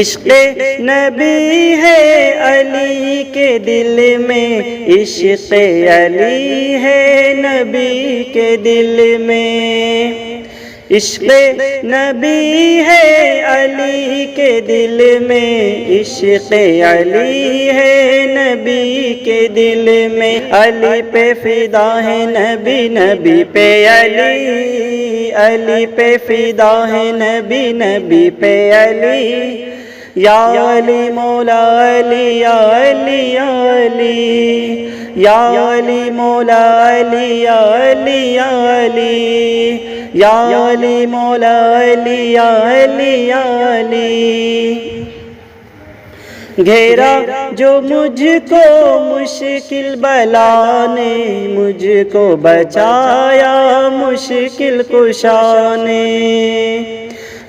عشق نبی ہے علی کے دل میں، عشق علی ہے نبی کے دل میں، عشق نبی ہے علی کے دل میں، عشق علی ہے نبی کے دل میں، علی پہ فدا ہے نبی، نبی پہ علی، علی پہ فدا ہے نبی، نبی پہ علی، یا علی مولا علی، یا علی یا علی، یا علی مولا علی، یا علی یا علی، یا علی مولا علی، یا علی یا علی۔ گھیرا جو مجھ کو مشکل بلا نے، مجھ کو بچایا مشکل کشا نے،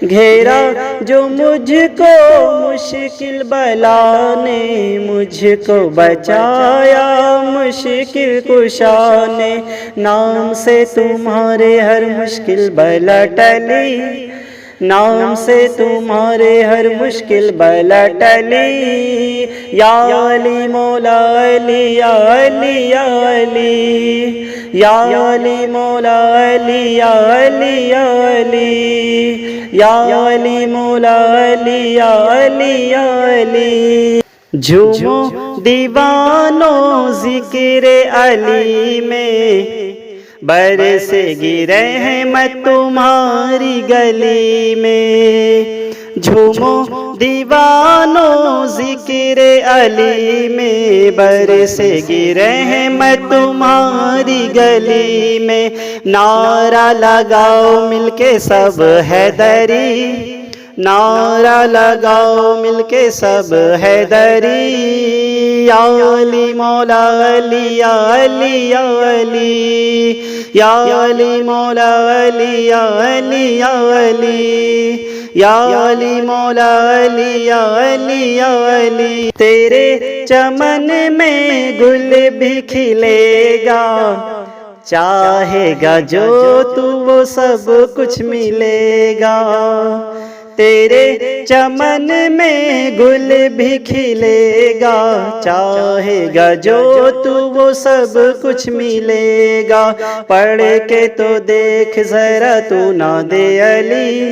گھیرا جو مجھ کو مشکل بلا نے، مجھ کو بچایا مشکل کشا نے، نام سے تمہارے ہر مشکل بلا ٹلی، نام سے تمہارے ہر مشکل بلا ٹلی، یا علی مولا علی، یا علی یا علی، یا علی مولا علی، یا علی یا علی، یا علی مولا علی، یا علی یا علی۔ جھومو دیوانو ذکر علی میں، برسے گی رحمت تمہاری گلی میں، جھومو دیوانو ذکر علی میں، برسے گی رحمت تمہاری گلی میں، نعرہ لگاؤ مل کے سب حیدری، نعرہ لگاؤ مل کے سب حیدری، یا علی مولا علی، یا علی یا علی، یا علی مولا علی، یا علی یا علی، یا علی مولا علی، یا علی یا علی۔ تیرے چمن میں گل بھی کھلے گا، چاہے گا جو تو وہ سب کچھ ملے گا، تیرے چمن میں گل بھی کھلے گا، چاہے گا جو تو وہ سب کچھ ملے گا، پڑھ کے تو دیکھ ذرا تو ناد علی،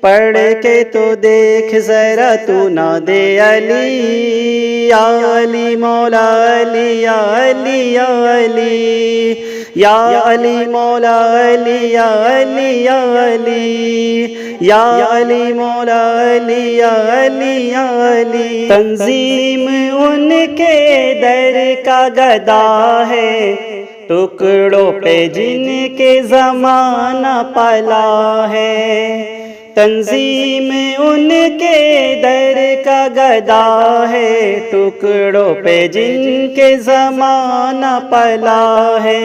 پڑھ کے تو دیکھ ذرا تو ناد علی، یا علی مولا علی، یا علی یا علی، یا علی مولا علی، یا علی یا علی، یا علی مولا علی، یا علی یا علی۔ تنظیم ان کے در کا گدا ہے، ٹکڑوں پہ جن کے زمانہ پلا ہے، تنظیم ان کے در کا گدا ہے، ٹکڑوں پہ جن کے زمانہ پلا ہے،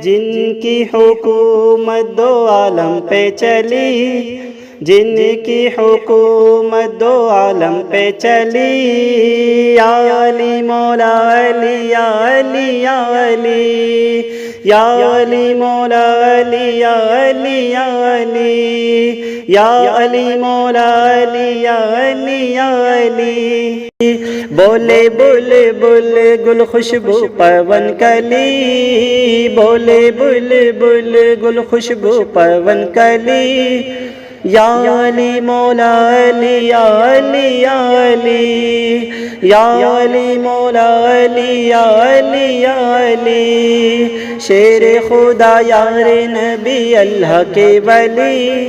جن کی حکومت دو عالم پہ چلی، جن کی حکومت دو عالم پہ چلی، یا علی مولا علی، یا علی یا علی، یا علی مولا علی، یا علی یا علی، یا علی مولا علی، یا علی یا علی۔ بولے بل بل گل خوشبو پون کلی، بولے بل بل گل خوشبو پون کلی، یا علی مولا علی، یا علی یا علی، یا علی مولا علی، یا علی یا علی، شیر خدا یار نبی اللہ کے ولی،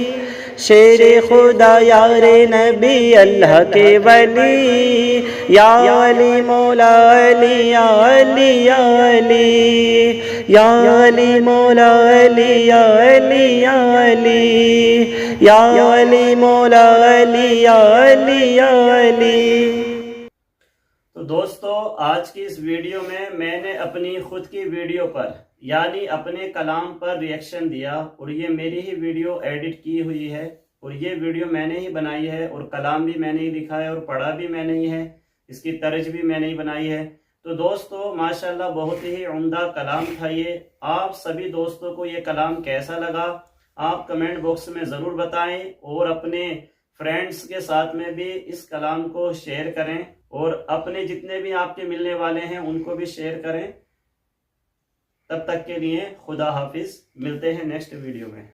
شیر خدا یار نبی اللہ کے ولی، یا علی مولا علی، یا علی یا علی، یا علی مولا علی، یا علی یا علی، یا علی مولا علی، یا علی یا علی۔ تو دوستو، آج کی اس ویڈیو میں نے اپنی خود کی ویڈیو پر یعنی اپنے کلام پر ریئیکشن دیا، اور یہ میری ہی ویڈیو ایڈٹ کی ہوئی ہے، اور یہ ویڈیو میں نے ہی بنائی ہے، اور کلام بھی میں نے ہی لکھا ہے، اور پڑھا بھی میں نے ہی ہے، اس کی طرز بھی میں نے ہی بنائی ہے۔ تو دوستو ماشاءاللہ بہت ہی عمدہ کلام تھا یہ۔ آپ سبھی دوستوں کو یہ کلام کیسا لگا آپ کمنٹ باکس میں ضرور بتائیں، اور اپنے فرینڈس کے ساتھ میں بھی اس کلام کو شیئر کریں، اور اپنے جتنے بھی آپ کے ملنے والے ہیں ان کو بھی شیئر کریں۔ تب تک کے لیے خدا حافظ، ملتے ہیں نیکسٹ ویڈیو میں۔